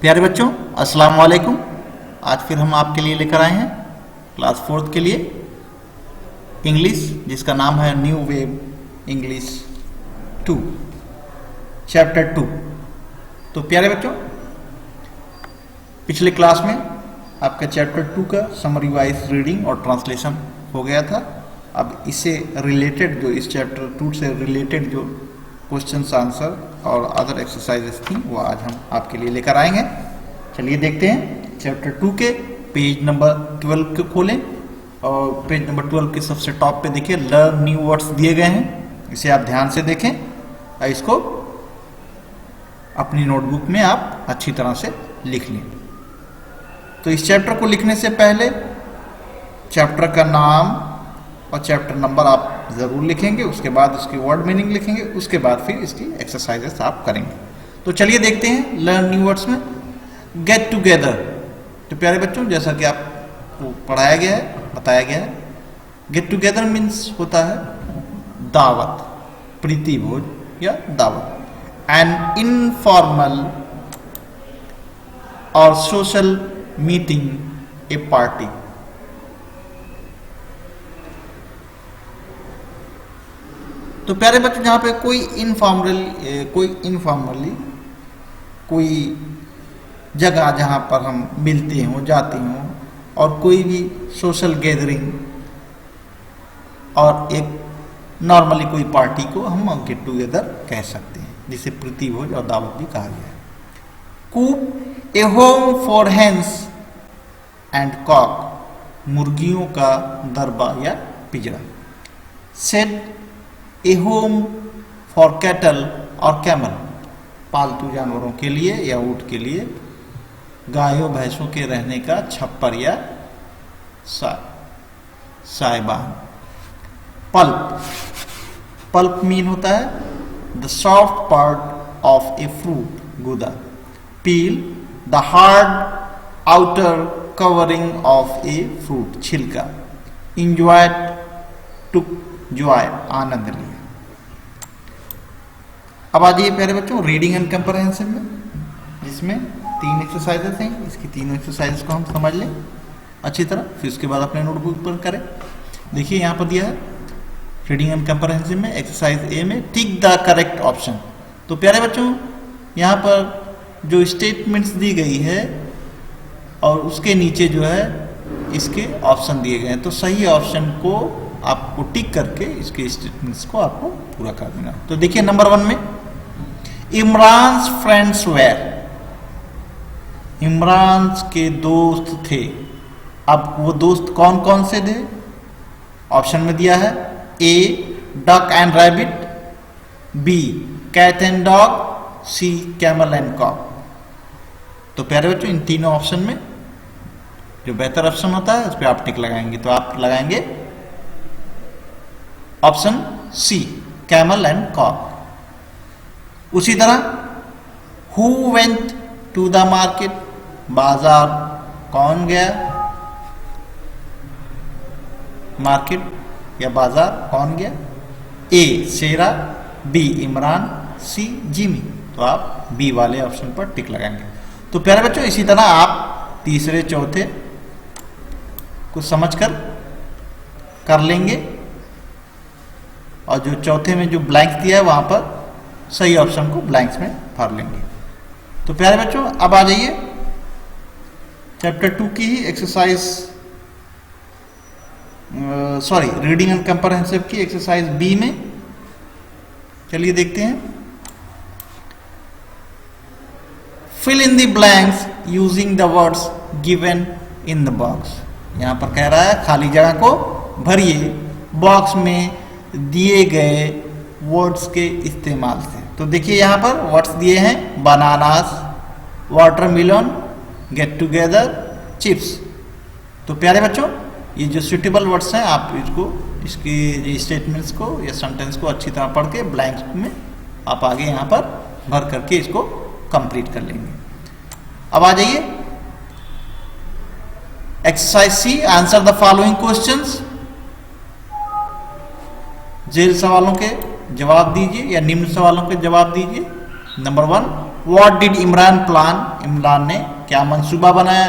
प्यारे बच्चों, अस्सलाम वालेकुम। आज फिर हम आपके लिए लेकर आए हैं क्लास 4 के लिए इंग्लिश, जिसका नाम है न्यू वेव इंग्लिश 2 चैप्टर 2। तो प्यारे बच्चों, पिछले क्लास में आपका चैप्टर 2 का समरी वाइज रीडिंग और ट्रांसलेशन हो गया था। अब इससे रिलेटेड जो इस चैप्टर 2 से रिलेटेड जो क्वेश्चंस आंसर और अदर एक्सरसाइजेस थी वो आज हम आपके लिए लेकर आएंगे। चलिए देखते हैं चैप्टर 2 के पेज नंबर 12 को खोलें और पेज नंबर 12 के सबसे टॉप पे देखिए लर्न न्यू वर्ड्स दिए गए हैं। इसे आप ध्यान से देखें और इसको अपनी नोटबुक में आप अच्छी तरह से लिख लें। तो इस चैप्टर को लिखने से पहले चैप्टर का नाम और चैप्टर नंबर आप जरूर लिखेंगे, उसके बाद उसकी वर्ड मीनिंग लिखेंगे, उसके बाद फिर इसकी एक्सरसाइजेस आप करेंगे। तो चलिए देखते हैं लर्न न्यू वर्ड्स में गेट टुगेदर। तो प्यारे बच्चों, जैसा कि आपको पढ़ाया गया है, बताया गया है, गेट टुगेदर मीन्स होता है दावत, प्रीति भोज या दावत। एन इनफॉर्मल और सोशल मीटिंग, ए पार्टी। तो प्यारे बच्चों, जहाँ पे कोई इनफॉर्मली कोई जगह जहाँ पर हम मिलते हों, जाते हों, और कोई भी सोशल गैदरिंग और एक नॉर्मली कोई पार्टी को हम गेट टुगेदर कह सकते हैं, जिसे प्रीति भोज और दावत भी कहा गया है। Coop, a home for hens and cock, मुर्गियों का दरबा या पिंजरा। Set, a home for cattle और कैमल, पालतू जानवरों के लिए या ऊंट के लिए, गायों भैंसों के रहने का छप्पर या साइबान। पल्प, पल्प मीन होता है the soft part of a fruit, गूदा। Peel, the hard outer covering of a fruit, छिलका। इंजॉय, टुक जॉय, आनंद लिया। अब आ जाइए प्यारे बच्चों रीडिंग एंड कंप्रहेंसिव में, जिसमें 3 एक्सरसाइजेस हैं। इसकी 3 एक्सरसाइजेस को हम समझ लें अच्छी तरह, फिर उसके बाद अपने नोटबुक पर करें। देखिए यहाँ पर दिया है रीडिंग एंड कंप्रहेंसिव में एक्सरसाइज ए में टिक द करेक्ट ऑप्शन। तो प्यारे बच्चों, यहाँ पर जो स्टेटमेंट्स दी गई है और उसके नीचे जो है इसके ऑप्शन दिए गए हैं, तो सही ऑप्शन को आपको टिक करके इसके स्टेटमेंट्स को आपको पूरा कर देना। तो देखिए नंबर 1 में इमरान्स फ्रेंड्स वेर, इमरान के दोस्त थे। अब वो दोस्त कौन कौन से थे? ऑप्शन में दिया है A duck and rabbit, B cat and dog, C camel and cock. तो प्यारे बच्चों, इन तीनों ऑप्शन में जो बेहतर ऑप्शन होता है उस पर आप टिक लगाएंगे। तो आप लगाएंगे option C, camel and cock. उसी तरह who went to the market, बाजार कौन गया, मार्केट या बाजार कौन गया? A Shera, B Imran, C Jimmy. तो आप बी वाले ऑप्शन पर टिक लगाएंगे। तो प्यारे बच्चों, इसी तरह आप तीसरे चौथे को समझकर कर लेंगे और जो चौथे में जो ब्लैंक्स दिया है वहां पर सही ऑप्शन को ब्लैंक्स में भर लेंगे। तो प्यारे बच्चों, अब आ जाइए चैप्टर 2 की ही एक्सरसाइज रीडिंग एंड कंप्रहेंसिव की एक्सरसाइज बी में। चलिए देखते हैं। Fill in the blanks using the words given in the box. यहां पर कह रहा है खाली जगह को भरिए बॉक्स में दिए गए वर्ड्स के इस्तेमाल से। तो देखिए यहाँ पर वर्ड्स दिए हैं bananas, watermelon, get together, chips. तो प्यारे बच्चों, ये जो सुटेबल वर्ड्स हैं आप इसको इसके स्टेटमेंट्स को या सेंटेंस को अच्छी तरह पढ़ के ब्लैंक्स में आप आगे यहाँ पर भर करके इसको कंप्लीट कर लेंगे। अब आ जाइए exercise C, answer the following questions. जेल सवालों के जवाब दीजिए या निम्न सवालों के जवाब दीजिए। Number 1, what did Imran plan, Imran ने क्या मंसूबा बनाया,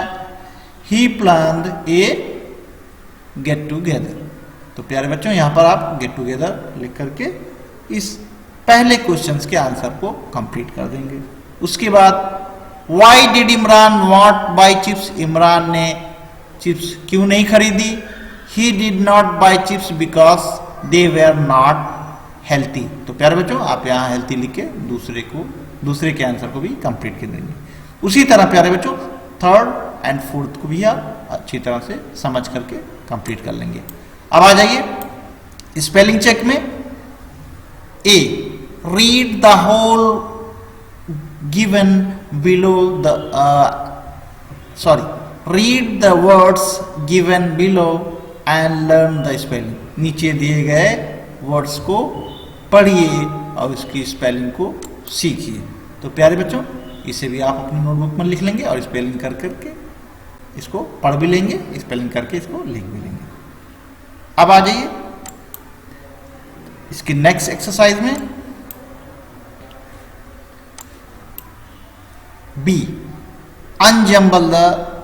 ही प्लान्ड ए गेट टूगेदर। तो प्यारे बच्चों यहां पर आप गेट टूगेदर लिख करके इस पहले क्वेश्चंस के आंसर को कंप्लीट कर देंगे। उसके बाद why did Imran not by chips, Imran ने चिप्स क्यों नहीं खरीदी, he did not by chips because they were not healthy. तो प्यारे बच्चों आप यहाँ हेल्थी लिख के दूसरे के आंसर को भी कंप्लीट कर देंगे। उसी तरह प्यारे बच्चों थर्ड एंड फोर्थ को भी आप अच्छी तरह से समझ करके कंप्लीट कर लेंगे। अब आ जाइए स्पेलिंग चेक में। A, read the whole given below the read the words given below and learn the spelling. नीचे दिए गए वर्ड्स को पढ़िए और उसकी स्पेलिंग को सीखिए। तो प्यारे बच्चों इसे भी आप अपनी नोटबुक में लिख लेंगे और स्पेलिंग कर करके इसको पढ़ भी लेंगे, स्पेलिंग करके इसको लिख भी लेंगे। अब आ जाइए इसकी नेक्स्ट एक्सरसाइज में। B, unjumble the,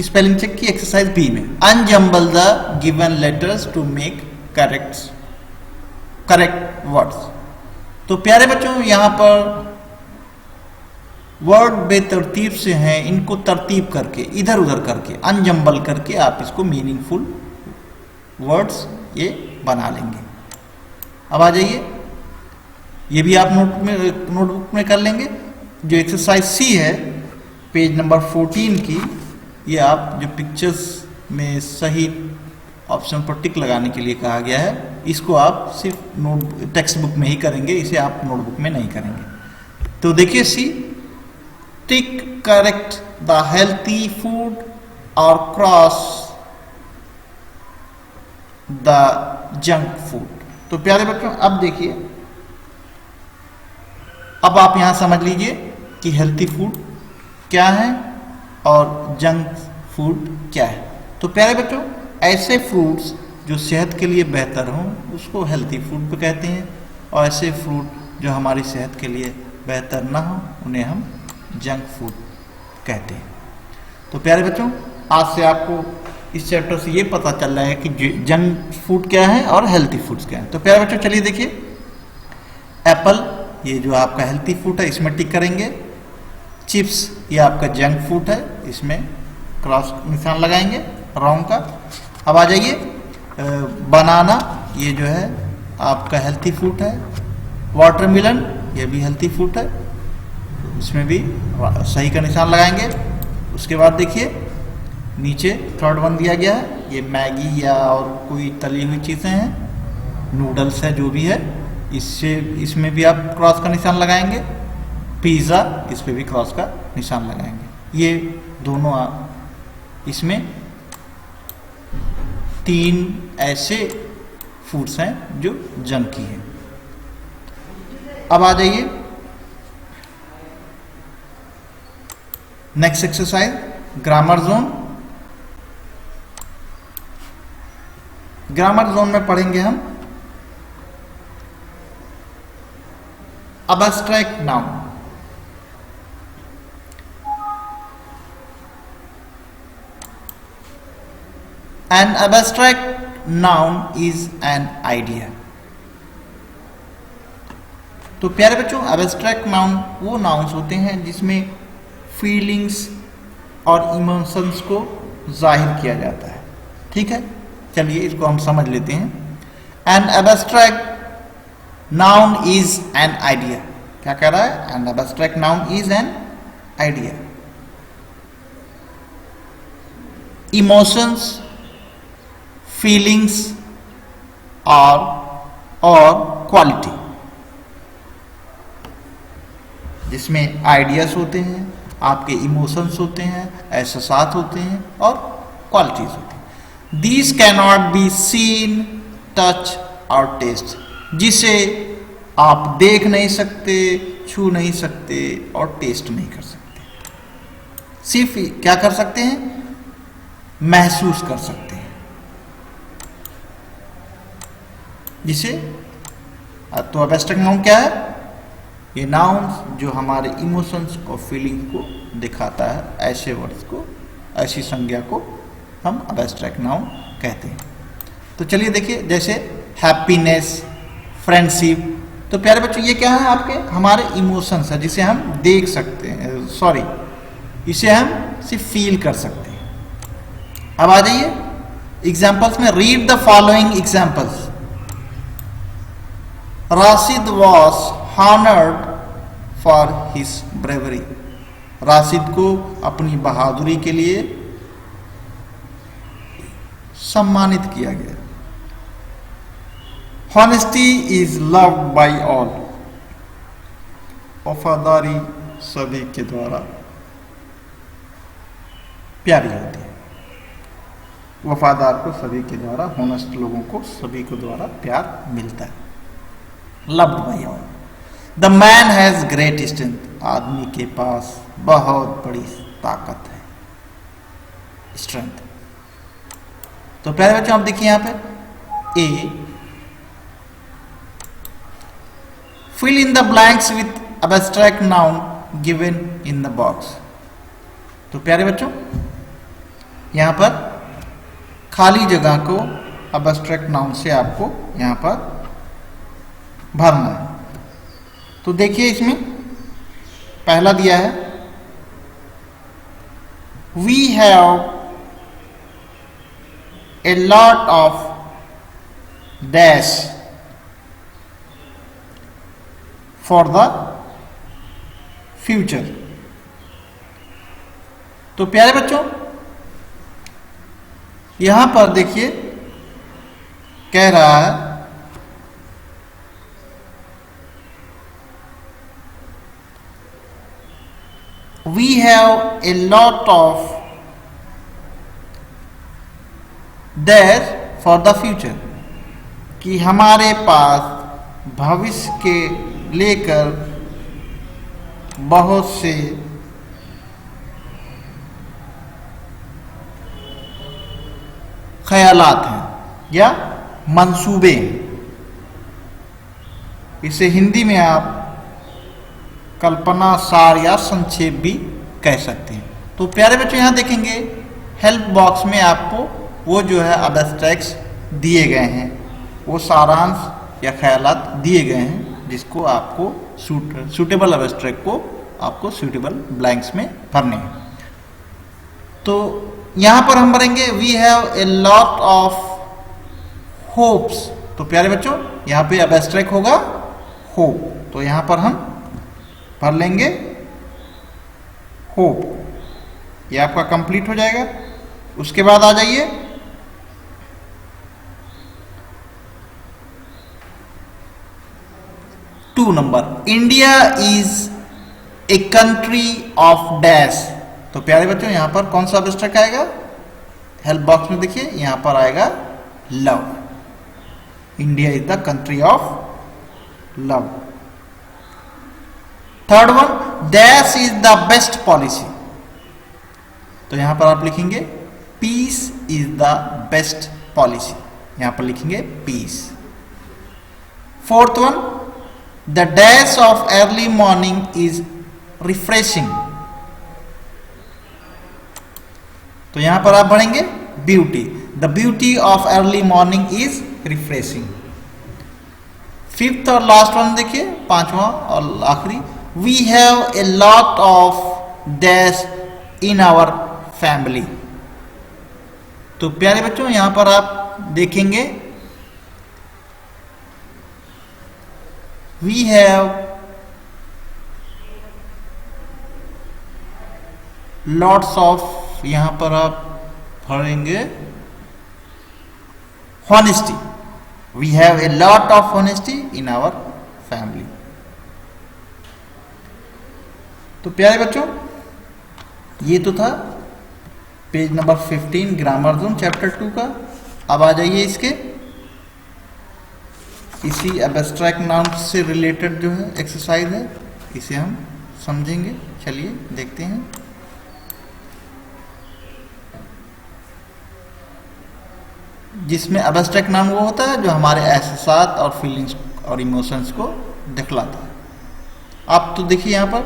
spelling check की एक्सरसाइज बी में, unjumble the given letters to make correct words. तो प्यारे बच्चों यहां पर वर्ड बेतरतीब से हैं, इनको तरतीब करके इधर उधर करके अनजम्बल करके आप इसको मीनिंगफुल वर्ड्स ये बना लेंगे। अब आ जाइए ये भी आप नोटबुक में कर लेंगे। जो एक्सरसाइज सी है पेज नंबर 14 की, ये आप जो पिक्चर्स में सही ऑप्शन पर टिक लगाने के लिए कहा गया है, इसको आप सिर्फ टेक्स्ट बुक में ही करेंगे, इसे आप नोटबुक में नहीं करेंगे। तो देखिए सी, टिक करेक्ट द हेल्थी फूड और क्रॉस द जंक फूड। तो प्यारे बच्चों अब देखिए, अब आप यहां समझ लीजिए कि हेल्थी फूड क्या है और जंक फूड क्या है। तो प्यारे बच्चों ऐसे फ्रूट्स जो सेहत के लिए बेहतर हों उसको हेल्थी फूड कहते हैं, और ऐसे फ्रूट जो हमारी सेहत के लिए बेहतर ना हो उन्हें हम जंक फूड कहते हैं। तो प्यारे बच्चों आज से आपको इस चैप्टर से ये पता चल रहा है कि जंक फूड क्या है और हेल्थी फूड्स क्या है। तो प्यारे बच्चों चलिए देखिए, एप्पल ये जो आपका हेल्थी फूड है इसमें टिक करेंगे, चिप्स ये आपका जंक फूड है, इसमें क्रॉस निशान लगाएंगे राउंड का। अब आ जाइए बनाना ये जो है आपका हेल्थी फूड है, वाटरमेलन ये भी हेल्थी फूड है, इसमें भी सही का निशान लगाएंगे। उसके बाद देखिए नीचे थर्ड वन दिया गया है, ये मैगी या और कोई तली हुई चीज़ें हैं, नूडल्स है जो भी है, इससे इसमें भी आप क्रॉस का निशान लगाएंगे। पिज़्ज़ा इस पे भी क्रॉस का निशान लगाएंगे। ये दोनों इसमें तीन ऐसे फूड्स हैं जो जंकी हैं। अब आ जाइए next exercise, grammar zone. Grammar zone में पढ़ेंगे हम abstract noun। An abstract noun is an idea। तो प्यारे बच्चों abstract noun वो nouns होते हैं जिसमें फीलिंग्स और इमोशंस को जाहिर किया जाता है। ठीक है, चलिए इसको हम समझ लेते हैं। An abstract noun is an idea। क्या कह रहा है? An abstract noun is an idea। Emotions, feelings और क्वालिटी, जिसमें आइडियाज होते हैं, आपके इमोशंस होते हैं, एहसास होते हैं और क्वालिटीज होती हैं। These cannot be seen, touch और टेस्ट, जिसे आप देख नहीं सकते, छू नहीं सकते और टेस्ट नहीं कर सकते। सिर्फ क्या कर सकते हैं? महसूस कर सकते हैं। जिसे तो एब्स्ट्रैक्ट नाउन क्या है? ये नाउन्स जो हमारे इमोशंस और फीलिंग को दिखाता है, ऐसे वर्ड्स को, ऐसी संज्ञा को हम एब्स्ट्रैक्ट नाउन कहते हैं। तो चलिए देखिए, जैसे हैप्पीनेस, फ्रेंडशिप। तो प्यारे बच्चों ये क्या है आपके, हमारे इमोशंस है जिसे हम देख सकते हैं, सॉरी इसे हम सिर्फ फील कर सकते हैं। अब आ जाइए एग्जाम्पल्स में, read the following examples. Rashid was honoured for his bravery. Rashid को अपनी बहादुरी के लिए सम्मानित किया गया। Honesty is loved by all. वफादारी सभी के द्वारा प्यारी होती है। वफादार को सभी के द्वारा, हॉनेस्ट लोगों को सभी को द्वारा प्यार मिलता है। Loved by all. The man has great strength. आदमी के पास बहुत बड़ी ताकत है, स्ट्रेंथ। तो पहले बच्चों आप देखिए यहां पे A, fill in the blanks with abstract noun given in the box. तो प्यारे बच्चों यहां पर खाली जगह को एब्स्ट्रैक्ट नाउन से आपको यहां पर भरना है। तो देखिए इसमें पहला दिया है, we have a lot of dash for the future। तो प्यारे बच्चों यहां पर देखिए कह रहा है we have a lot of dash for the future, कि हमारे पास भविष्य के लेकर बहुत से ख्यालात हैं या मंसूबे हैं। इसे हिंदी में आप कल्पना, सार या संक्षेप भी कह सकते हैं। तो प्यारे बच्चों यहां देखेंगे हेल्प बॉक्स में आपको वो जो है एब्स्ट्रैक्ट्स दिए गए हैं, वो सारांश या ख्यालात दिए गए हैं जिसको आपको सूटेबल एब्स्ट्रैक्ट को आपको सूटेबल ब्लैंक्स में भरने हैं। तो यहां पर हम भरेंगे we have a lot of hopes. तो प्यारे बच्चों यहां पे एब्स्ट्रैक्ट होगा होप, तो यहां पर हम भर लेंगे होप। ये आपका कंप्लीट हो जाएगा। उसके बाद आ जाइए 2 number, India is a country of dash. तो प्यारे बच्चों यहां पर कौन सा एब्स्ट्रैक्ट आएगा, हेल्प बॉक्स में देखिए यहां पर आएगा love. India is the country of love. Third one, dash is the best policy. तो यहां पर आप लिखेंगे peace is the best policy, यहां पर लिखेंगे peace. Fourth one, the dash of early morning is refreshing. तो यहां पर आप भरेंगे beauty, the beauty of early morning is refreshing. Fifth और लास्ट वन देखिए, पांचवा और आखिरी, we have a lot of dash in our family. तो प्यारे बच्चों यहां पर आप देखेंगे वी हैव लॉट्स ऑफ, यहां पर आप भरेंगे honesty, we have a lot of honesty in our family. तो प्यारे बच्चों ये तो था page number 15 grammar zone chapter 2 का। अब आ जाइए इसके इसी एब्स्ट्रैक्ट नाउन से रिलेटेड जो है एक्सरसाइज है, इसे हम समझेंगे। चलिए देखते हैं। जिसमें एब्स्ट्रैक्ट नाउन वो होता है जो हमारे एहसास और फीलिंग्स और इमोशंस को दिखलाता है। आप तो देखिए यहां पर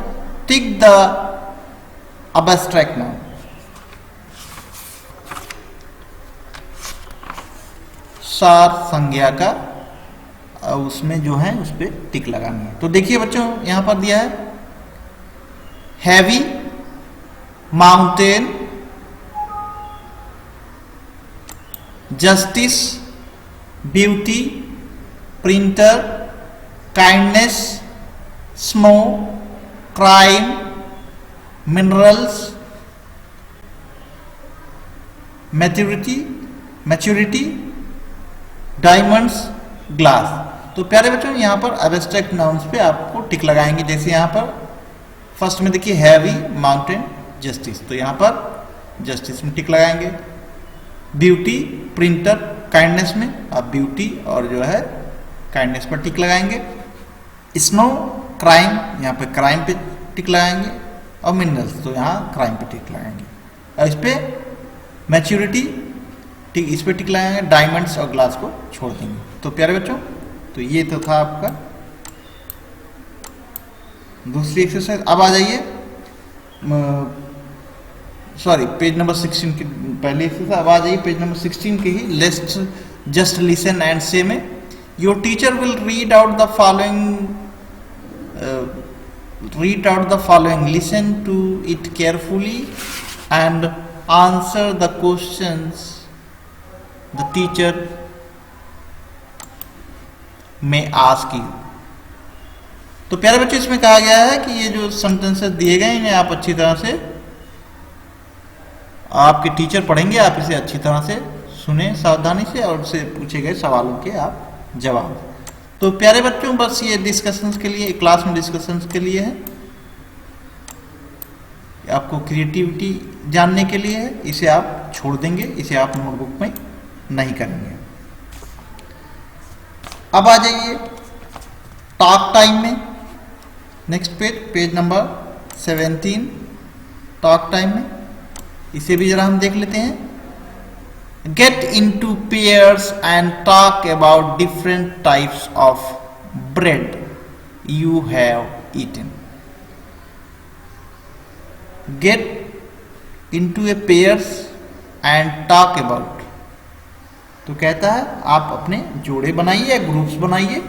टिक द अबस्ट्रैक्ट नाउन, सार संज्ञा का उसमें जो है उस पर टिक लगानी है। तो देखिए बच्चों यहां पर दिया है heavy, mountain, justice, beauty, printer, kindness, snow, crime, minerals, maturity, diamonds, glass. तो प्यारे बच्चों यहां पर एब्स्ट्रैक्ट नाउन्स पे आपको टिक लगाएंगे। जैसे यहां पर फर्स्ट में देखिए हैवी, माउंटेन, जस्टिस, तो यहां पर जस्टिस में टिक लगाएंगे। ब्यूटी, प्रिंटर, काइंडनेस में आप ब्यूटी और जो है काइंडनेस पर टिक लगाएंगे। स्नो, क्राइम, यहाँ पे क्राइम पे टिक लगाएंगे। और मिनरल्स, तो यहाँ क्राइम पे टिक लगाएंगे। और इस पे मैच्योरिटी, ठीक इस पे टिक लगाएंगे। डायमंड्स और ग्लास को छोड़ देंगे। तो प्यारे बच्चों तो ये तो था आपका दूसरी एक्सरसाइज। अब आ जाइए सॉरी पेज नंबर 16 की पहली एक्सरसाइज। अब आ जाइए पेज नंबर 16 के ही let's just listen and say में your teacher will read out the following, listen to it carefully and answer the questions the teacher may ask you. तो प्यारे बच्चों इसमें कहा गया है कि ये जो सेंटेंसेस दिए गए इन्हें आप अच्छी तरह से, आपके टीचर पढ़ेंगे, आप इसे अच्छी तरह से सुने सावधानी से और उससे पूछे गए सवालों के आप जवाब। तो प्यारे बच्चों बस ये डिस्कशंस के लिए, क्लास में डिस्कशंस के लिए है, आपको क्रिएटिविटी जानने के लिए है। इसे आप छोड़ देंगे, इसे आप नोटबुक में नहीं करेंगे। अब आ जाइए टॉक टाइम में, next page number 17 talk time में। इसे भी जरा हम देख लेते हैं। Get into pairs and talk about different types of bread you have eaten. Get into a pairs and talk about, तो कहता है आप अपने जोड़े बनाइए, ग्रुप्स बनाइए।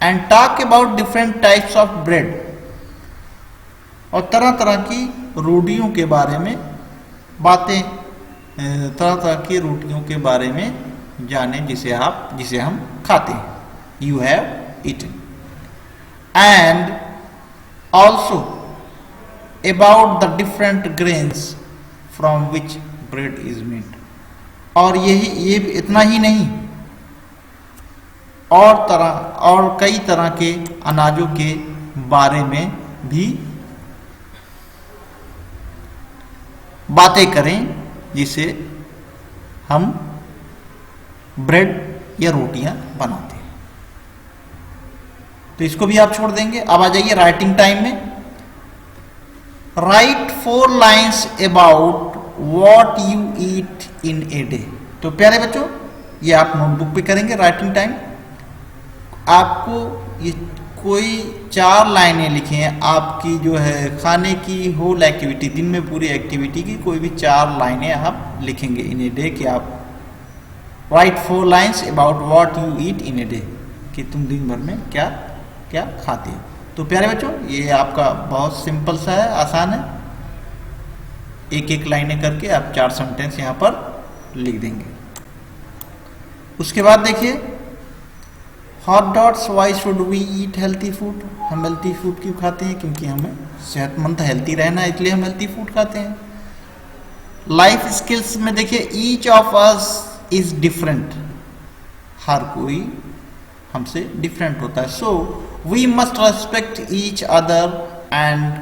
And talk about different types of bread, और तरह तरह की रोटियों के बारे में बातें, तरह तरह की रोटियों के बारे में जाने जिसे हम खाते हैं। You have eaten. And also about the different grains from which bread is made. और ये इतना ही नहीं, और कई तरह के अनाजों के बारे में भी बातें करें जिसे हम ब्रेड या रोटियां बनाते हैं। तो इसको भी आप छोड़ देंगे। अब आ जाइए राइटिंग टाइम में। Right 4 lines about what you eat in a day. तो प्यारे बच्चों ये आप नोटबुक पे करेंगे राइटिंग टाइम। आपको ये कोई 4 लाइनें लिखी हैं, आपकी जो है खाने की होल एक्टिविटी, दिन में पूरी एक्टिविटी की कोई भी 4 लाइनें आप लिखेंगे इन ए डे कि आप right 4 lines about what you eat in a day, कि तुम दिन भर में क्या क्या खाते हो। तो प्यारे बच्चों ये आपका बहुत सिंपल सा है, आसान है। एक एक लाइनें करके आप 4 सेंटेंस यहाँ पर लिख देंगे। उसके बाद देखिए hot dots, why should we eat healthy food. हम हेल्थी फूड क्यों खाते हैं? क्योंकि हमें सेहतमंद हेल्थी रहना है, इसलिए हम हेल्थी फूड खाते हैं। लाइफ स्किल्स में देखिए each of us is different, हर कोई हमसे डिफरेंट होता है। So we must respect each other and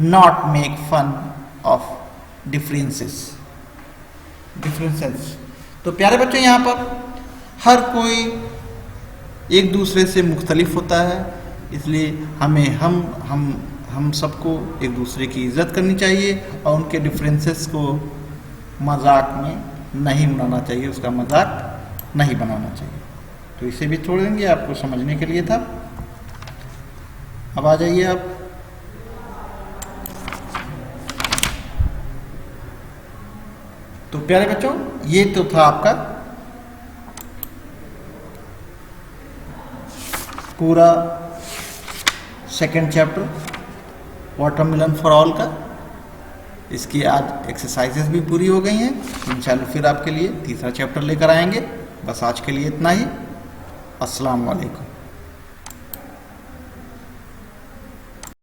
not make fun of differences. तो प्यारे बच्चों यहाँ पर हर कोई एक दूसरे से मुख्तलिफ होता है, इसलिए हमें हम सबको एक दूसरे की इज्जत करनी चाहिए और उनके डिफरेंसेस को मजाक में नहीं बनाना चाहिए, उसका मजाक नहीं बनाना चाहिए। तो इसे भी छोड़ देंगे, आपको समझने के लिए था। अब आ जाइए आप। तो प्यारे बच्चों, ये तो था आपका पूरा second chapter watermelon for all का। इसकी आज एक्सरसाइजेस भी पूरी हो गई हैं। इंशाल्लाह फिर आपके लिए तीसरा चैप्टर लेकर आएंगे। बस आज के लिए इतना ही। अस्सलाम वालेकुम।